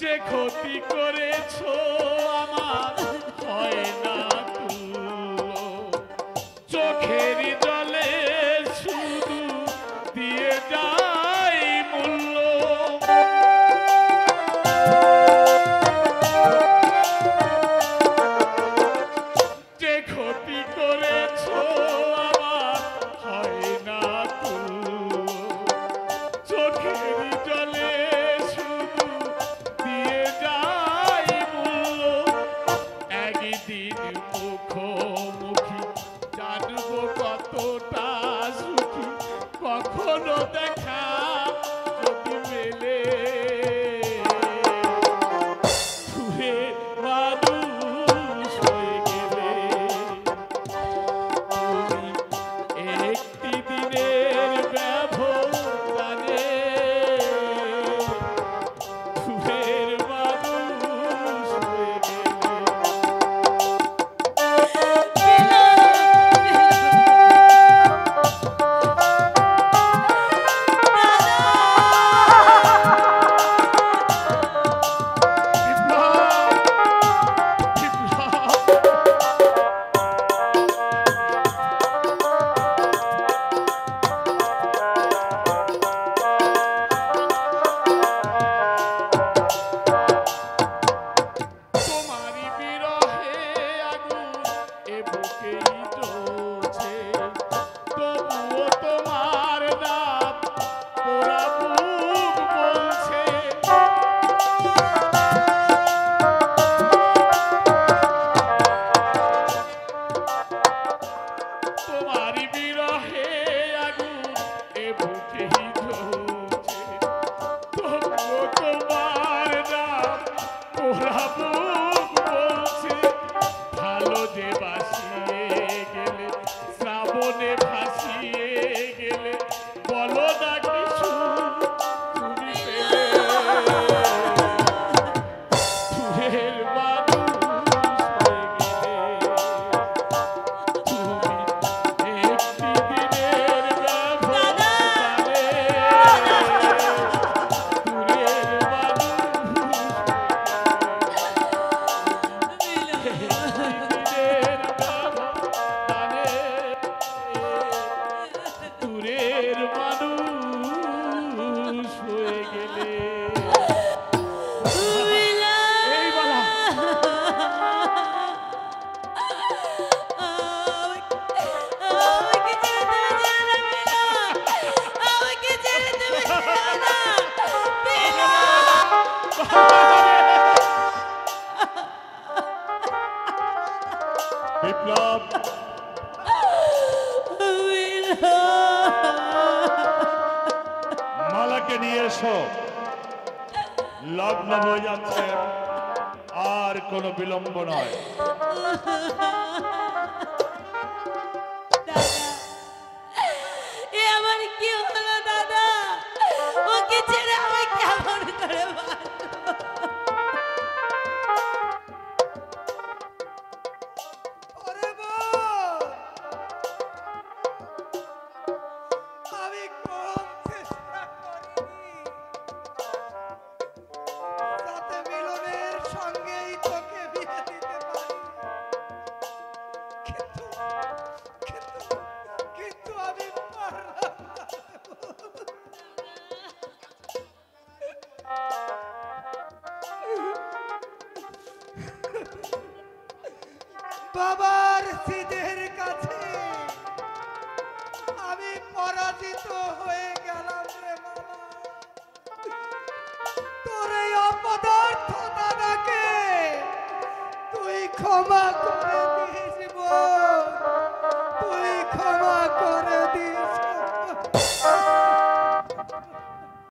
যে ক্ষতি করেছো আমার হয় না তুলো, চোখের জলে শুধু দিয়ে যাই মূল্য। যে ক্ষতি করেছো আমার হয় না তুলো, চোখের জলে শুধু দিয়ে যাই মূল্য। একদিন মুখোমুখি জানবো কতটা সুখী, কখনো দেখা যদি মেলে ছুঁয়ে মানুষ হয়ে গেলে। তুমি একটি দিনের ব্যবধানে ছুঁয়ের মানুষ হয়ে গেলে। তোমারই বিরহে আগুন এ বুকেই জ্বলছে, তবুও তোমার নাম পোড়া বুক বলছে। তোমারই বিরহে আগুন এ বুকেই জ্বলছে, তবুও তোমার নাম পোড়া বুক বলছে। ভালো যে বাসিয়ে গেলে, শ্রাবণে ভাসিয়ে গেলে, বলো না কিছু তুমি পেলে ছুঁয়ের মানুষ হয়ে গেলে। তুমি একটি দিনের ব্যবধানে দূরের মানুষ হয়ে গেলে। এই বলা বিপ্লব, মালাকে নিয়ে এসো, লগ্ন হয়ে যাচ্ছে, আর কোনো বিলম্ব নয়। এ আমার কি হলো দাদা? ওকে ছেড়ে আমি কেমন করে বাঁচবো? ওরে বোন, আমি কম চেষ্টা করিনি যাতে মিলনের সঙ্গেই তোকে বিয়ে দিতে পারি, কিন্তু কিন্তু কিন্তু আমি পারলাম না। বাবার সিদের কাছে আমি পরাজিত হয়ে গেলাম রে মামা। তোর এই অপদার্থ দাদাকে তুই ক্ষমা করে